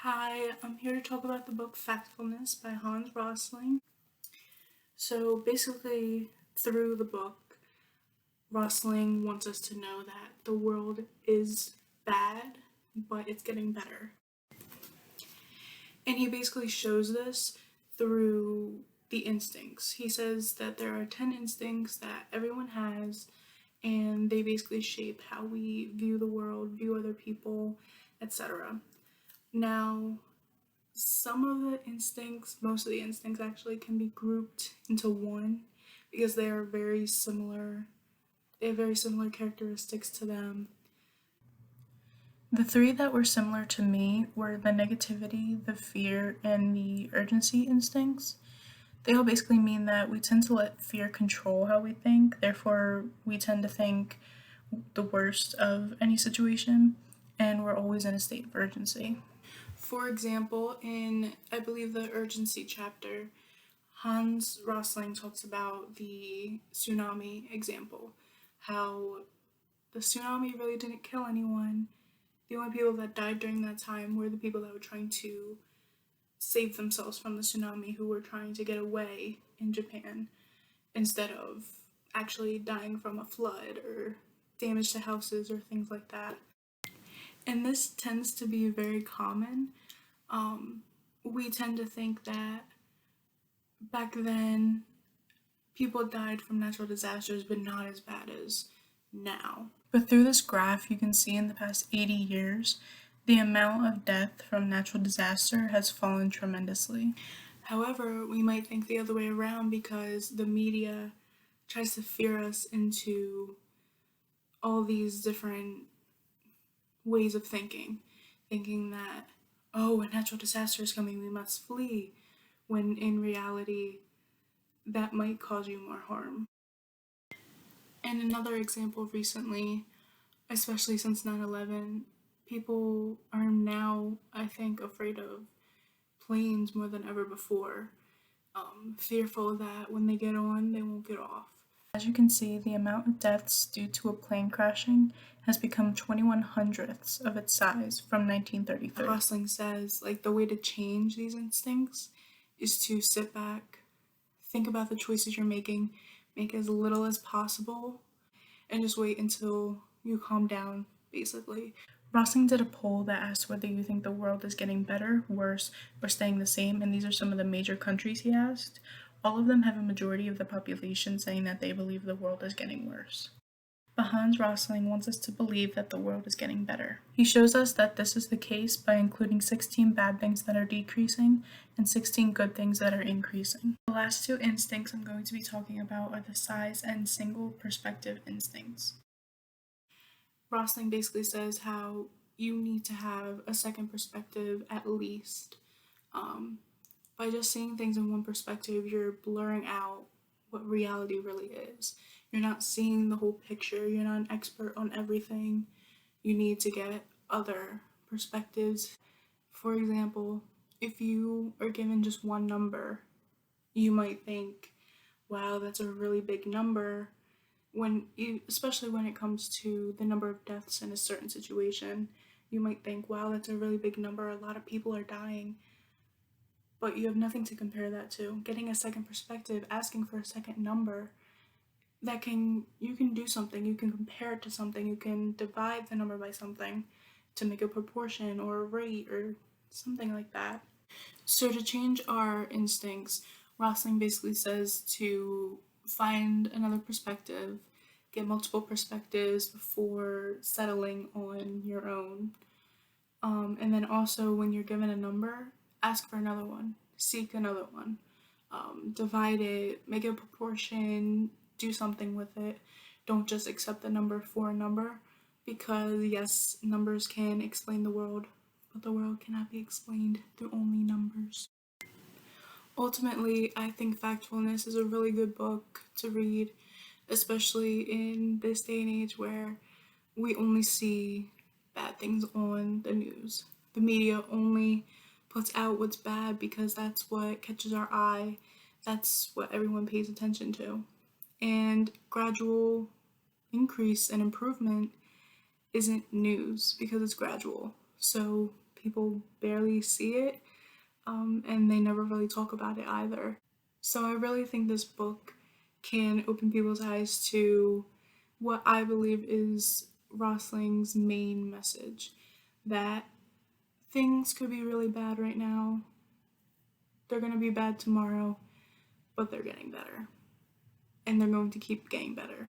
Hi, I'm here to talk about the book Factfulness by Hans Rosling. So basically, through the book, Rosling wants us to know that the world is bad, but it's getting better. And he basically shows this through the instincts. He says that there are 10 instincts that everyone has, and they basically shape how we view the world, view other people, etc. Now, some of the instincts, most of the instincts actually, can be grouped into one because they are very similar. They have very similar characteristics to them. The three that were similar to me were the negativity, the fear, and the urgency instincts. They all basically mean that we tend to let fear control how we think, therefore, we tend to think the worst of any situation, and we're always in a state of urgency. For example, in I believe the urgency chapter, Hans Rosling talks about the tsunami example, how the tsunami really didn't kill anyone. The only people that died during that time were the people that were trying to save themselves from the tsunami, who were trying to get away in Japan, instead of actually dying from a flood or damage to houses or things like that. And this tends to be very common. We tend to think that back then people died from natural disasters, but not as bad as now. But through this graph, you can see in the past 80 years, the amount of death from natural disaster has fallen tremendously. However, we might think the other way around because the media tries to fear us into all these different ways of thinking that, oh, a natural disaster is coming, we must flee, when in reality, that might cause you more harm. And another example recently, especially since 9/11, people are now, I think, afraid of planes more than ever before, fearful that when they get on, they won't get off. As you can see, the amount of deaths due to a plane crashing has become 21 hundredths of its size from 1933. Rosling says, like, the way to change these instincts is to sit back, think about the choices you're making, make as little as possible, and just wait until you calm down, basically. Rosling did a poll that asked whether you think the world is getting better, worse, or staying the same, and these are some of the major countries he asked. All of them have a majority of the population saying that they believe the world is getting worse. But Hans Rosling wants us to believe that the world is getting better. He shows us that this is the case by including 16 bad things that are decreasing and 16 good things that are increasing. The last two instincts I'm going to be talking about are the size and single perspective instincts. Rosling basically says how you need to have a second perspective at least. By just seeing things in one perspective, you're blurring out what reality really is. You're not seeing the whole picture. You're not an expert on everything. You need to get other perspectives. For example, if you are given just one number, you might think, wow, that's a really big number. Especially when it comes to the number of deaths in a certain situation, you might think, wow, that's a really big number. A lot of people are dying. But you have nothing to compare that to. Getting a second perspective, asking for a second number, you can do something. You can compare it to something. You can divide the number by something to make a proportion or a rate or something like that. So to change our instincts, Rosling basically says to find another perspective, get multiple perspectives before settling on your own. And then also, when you're given a number, ask for another one, seek another one, divide it, make a proportion, do something with it. Don't just accept the number for a number, because yes, numbers can explain the world, but the world cannot be explained through only numbers. Ultimately, I think Factfulness is a really good book to read, especially in this day and age where we only see bad things on the news. The media only puts out what's bad because that's what catches our eye. That's what everyone pays attention to. And gradual increase and improvement isn't news because it's gradual. So people barely see it, and they never really talk about it either. So I really think this book can open people's eyes to what I believe is Rosling's main message, that things could be really bad right now, they're going to be bad tomorrow, but they're getting better. And they're going to keep getting better.